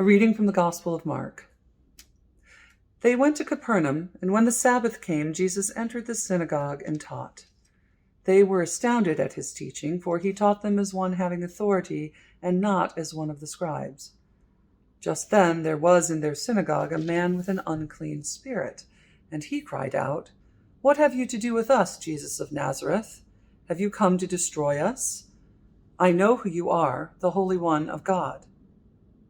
A reading from the Gospel of Mark. They went to Capernaum, and when the Sabbath came, Jesus entered the synagogue and taught. They were astounded at his teaching, for he taught them as one having authority and not as one of the scribes. Just then there was in their synagogue a man with an unclean spirit, and he cried out, "What have you to do with us, Jesus of Nazareth? Have you come to destroy us? I know who you are, the Holy One of God."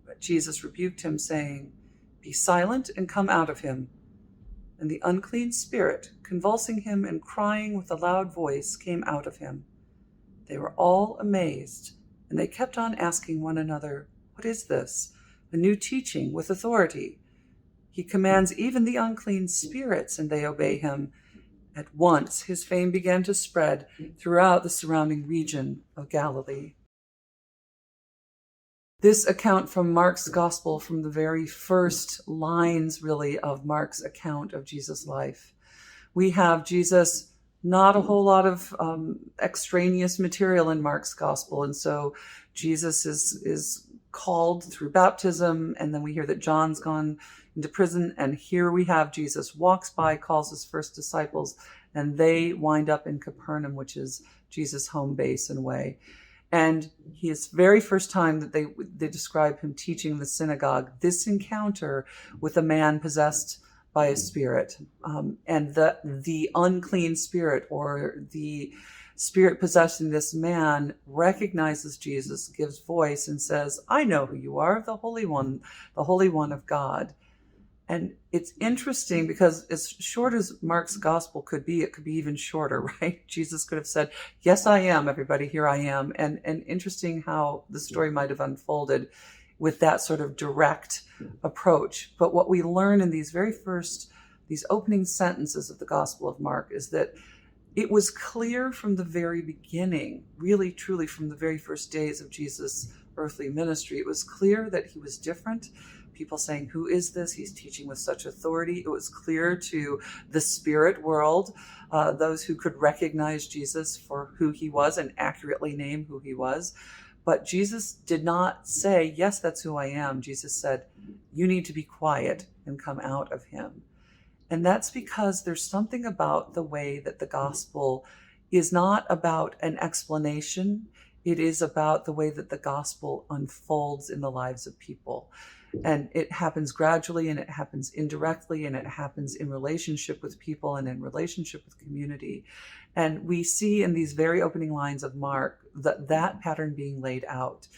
But Jesus rebuked him, saying, "Be silent and come out of him." And the unclean spirit, convulsing him and crying with a loud voice, came out of him. They were all amazed, and they kept on asking one another, "What is this? A new teaching with authority. He commands even the unclean spirits, and they obey him." At once his fame began to spread throughout the surrounding region of Galilee. This account from Mark's Gospel, from the very first lines, really, of Mark's account of Jesus' life. We have Jesus, not a whole lot of extraneous material in Mark's Gospel, and so Jesus is called through baptism, and then we hear that John's gone into prison, and here we have Jesus walks by, calls his first disciples, and they wind up in Capernaum, which is Jesus' home base in a way. And his very first time that they describe him teaching the synagogue, this encounter with a man possessed by a spirit, and the unclean spirit, or the spirit possessing this man, recognizes Jesus, gives voice, and says, "I know who you are, the Holy One of God." And it's interesting because as short as Mark's gospel could be, it could be even shorter, right? Jesus could have said, "Yes, I am, everybody, here I am." And interesting how the story might have unfolded with that sort of direct approach. But what we learn in these opening sentences of the Gospel of Mark is that it was clear from the very beginning, really, truly from the very first days of Jesus' earthly ministry, it was clear that he was different. People saying, "Who is this? He's teaching with such authority." It was clear to the spirit world, those who could recognize Jesus for who he was and accurately name who he was. But Jesus did not say, "Yes, that's who I am." Jesus said, "You need to be quiet and come out of him." And that's because there's something about the way that the gospel is not about an explanation. It is about the way that the gospel unfolds in the lives of people. And it happens gradually, and it happens indirectly, and it happens in relationship with people and in relationship with community. And we see in these very opening lines of Mark that pattern being laid out.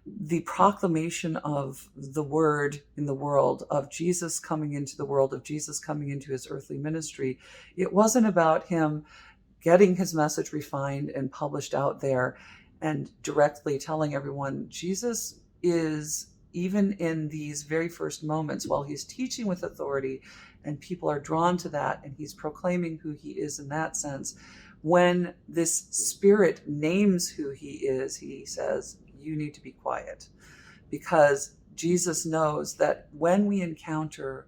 The proclamation of the word in the world, of Jesus coming into the world, of Jesus coming into his earthly ministry. It wasn't about him getting his message refined and published out there and directly telling everyone. Jesus is, even in these very first moments, while he's teaching with authority and people are drawn to that, and he's proclaiming who he is in that sense, when this spirit names who he is, he says, "You need to be quiet." Because Jesus knows that when we encounter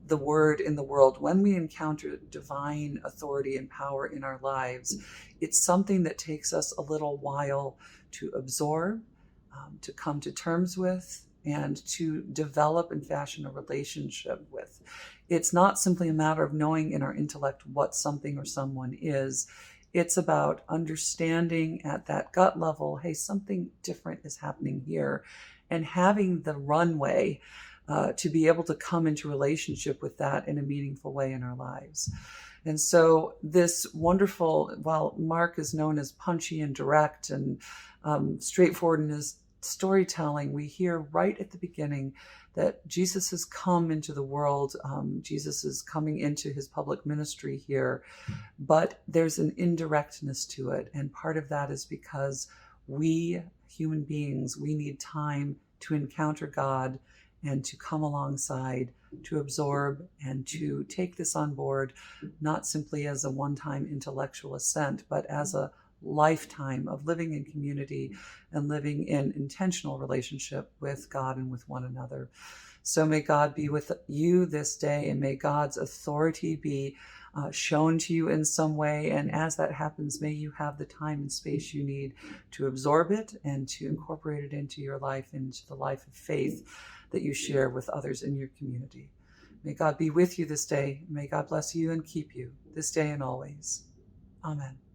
the word in the world, when we encounter divine authority and power in our lives, it's something that takes us a little while to absorb, to come to terms with, and to develop and fashion a relationship with. It's not simply a matter of knowing in our intellect what something or someone is. It's about understanding at that gut level, hey, something different is happening here, and having the runway to be able to come into relationship with that in a meaningful way in our lives. And so this wonderful, while Mark is known as punchy and direct and straightforward in his storytelling, we hear right at the beginning that Jesus has come into the world. Jesus is coming into his public ministry here, but there's an indirectness to it. And part of that is because we human beings, we need time to encounter God and to come alongside, to absorb and to take this on board, not simply as a one-time intellectual assent, but as a lifetime of living in community and living in intentional relationship with God and with one another. So may God be with you this day, and may God's authority be shown to you in some way. And as that happens, may you have the time and space you need to absorb it and to incorporate it into your life, into the life of faith that you share with others in your community. May God be with you this day. May God bless you and keep you this day and always. Amen.